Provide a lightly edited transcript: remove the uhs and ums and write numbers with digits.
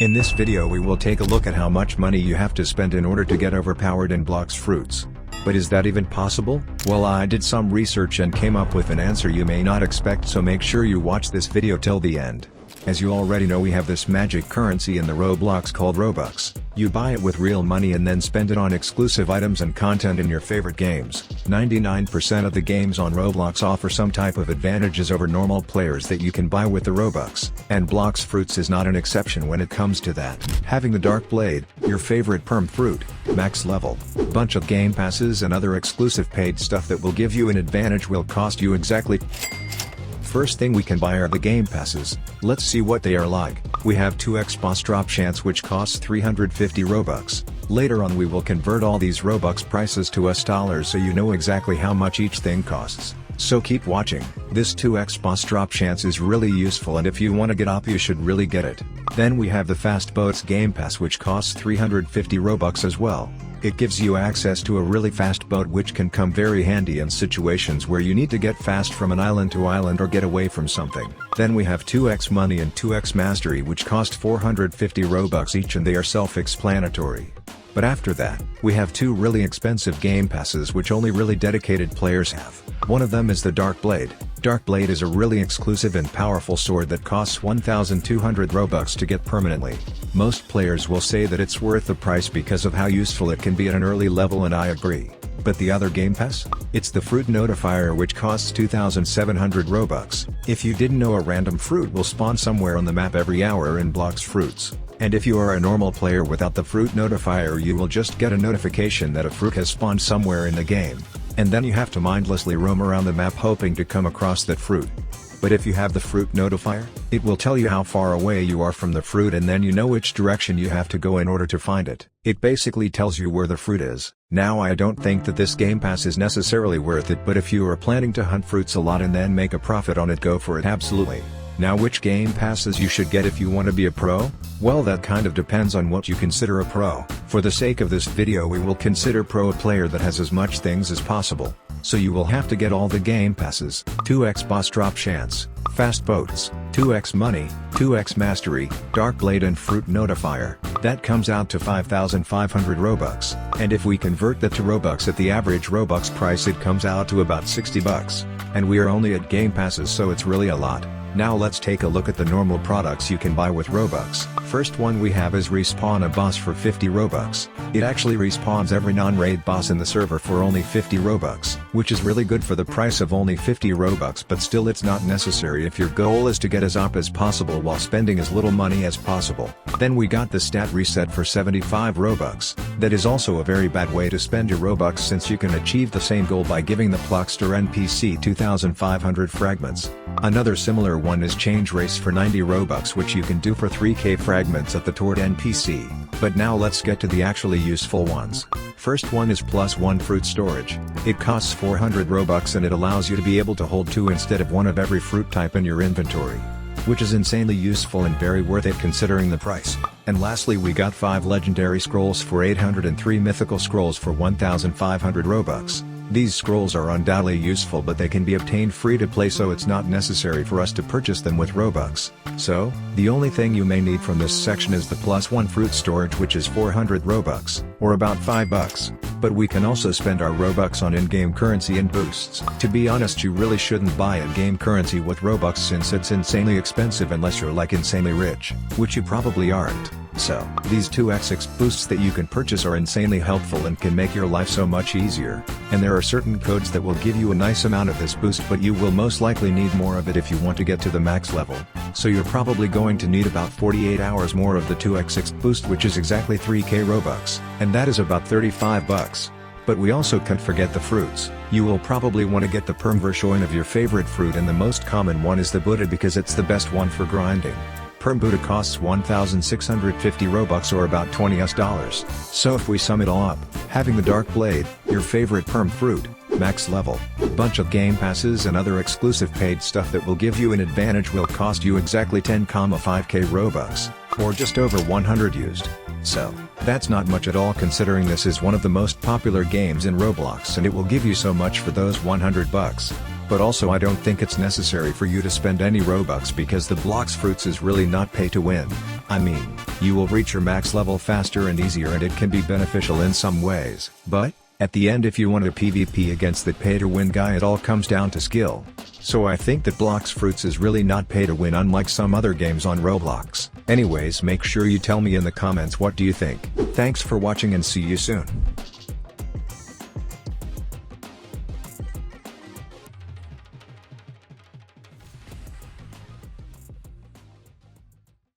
In this video we will take a look at how much money you have to spend in order to get overpowered in Blox Fruits. But is that even possible? Well, I did some research and came up with an answer you may not expect, so make sure you watch this video till the end. As you already know, we have this magic currency in the Roblox called Robux. You buy it with real money and then spend it on exclusive items and content in your favorite games. 99% of the games on Roblox offer some type of advantages over normal players that you can buy with the Robux, and Blox Fruits is not an exception when it comes to that. Having the Dark Blade, your favorite perm fruit, max level, bunch of game passes and other exclusive paid stuff that will give you an advantage will cost you exactly. First thing we can buy are the game passes. Let's see what they are like. We have 2x boss drop chance, which costs 350 Robux. Later on we will convert all these Robux prices to US dollars so you know exactly how much each thing costs. So keep watching. This 2x boss drop chance is really useful, and if you want to get up you should really get it. Then we have the fast boats game pass, which costs 350 Robux as well. It gives you access to a really fast boat, which can come very handy in situations where you need to get fast from an island to island or get away from something. Then we have 2x money and 2x mastery, which cost 450 Robux each, and they are self-explanatory. But after that, we have two really expensive game passes which only really dedicated players have. One of them is the Dark Blade. Dark Blade is a really exclusive and powerful sword that costs 1,200 Robux to get permanently. Most players will say that it's worth the price because of how useful it can be at an early level, and I agree. But the other game pass? It's the Fruit Notifier, which costs 2,700 Robux. If you didn't know, a random fruit will spawn somewhere on the map every hour in Blox Fruits. And if you are a normal player without the Fruit Notifier, you will just get a notification that a fruit has spawned somewhere in the game. And then you have to mindlessly roam around the map hoping to come across that fruit. But if you have the Fruit Notifier, it will tell you how far away you are from the fruit, and then you know which direction you have to go in order to find it. It basically tells you where the fruit is. Now, I don't think that this game pass is necessarily worth it, but if you are planning to hunt fruits a lot and then make a profit on it, go for it absolutely. Now, which game passes you should get if you want to be a pro? Well, that kind of depends on what you consider a pro. For the sake of this video we will consider pro a player that has as much things as possible. So you will have to get all the game passes: 2x boss drop chance, fast boats, 2x money, 2x mastery, Dark Blade and Fruit Notifier. That comes out to 5,500 Robux, and if we convert that to Robux at the average Robux price, it comes out to about 60 bucks. And we are only at game passes, so it's really a lot. Now let's take a look at the normal products you can buy with Robux. First one we have is respawn a boss for 50 Robux. It actually respawns every non-raid boss in the server for only 50 Robux, which is really good for the price of only 50 Robux, but still it's not necessary if your goal is to get as up as possible while spending as little money as possible. Then we got the stat reset for 75 Robux. That is also a very bad way to spend your Robux, since you can achieve the same goal by giving the Pluckster NPC 2,500 fragments. Another similar one is change race for 90 Robux, which you can do for 3k fragments at the Tort NPC. But now let's get to the actually useful ones. First one is +1 fruit storage. It costs 400 Robux and it allows you to be able to hold 2 instead of 1 of every fruit type in your inventory, which is insanely useful and very worth it considering the price. And lastly, we got 5 legendary scrolls for 800 and 3 mythical scrolls for 1,500 Robux. These scrolls are undoubtedly useful, but they can be obtained free to play, so it's not necessary for us to purchase them with Robux. So, the only thing you may need from this section is the +1 fruit storage, which is 400 Robux, or about 5 bucks. But we can also spend our Robux on in-game currency and boosts. To be honest, you really shouldn't buy in-game currency with Robux, since it's insanely expensive unless you're like insanely rich, which you probably aren't. So, these 2x boosts that you can purchase are insanely helpful and can make your life so much easier. And there are certain codes that will give you a nice amount of this boost, but you will most likely need more of it if you want to get to the max level. So you're probably going to need about 48 hours more of the 2x boost, which is exactly 3k Robux, and that is about 35 bucks. But we also can't forget the fruits. You will probably want to get the perm version of your favorite fruit, and the most common one is the Buddha because it's the best one for grinding. Perm Buddha costs 1,650 Robux, or about $20 US. So if we sum it all up, having the Dark Blade, your favorite perm fruit, max level, bunch of game passes and other exclusive paid stuff that will give you an advantage will cost you exactly 10,5k Robux, or just over 100 used. So, that's not much at all considering this is one of the most popular games in Roblox, and it will give you so much for those 100 bucks. But also I don't think it's necessary for you to spend any Robux because the Blox Fruits is really not pay to win. I mean, you will reach your max level faster and easier and it can be beneficial in some ways. But, at the end if you want to PvP against that pay to win guy it all comes down to skill. So I think that Blox Fruits is really not pay to win unlike some other games on Roblox. Anyways, make sure you tell me in the comments what do you think. Thanks for watching and see you soon.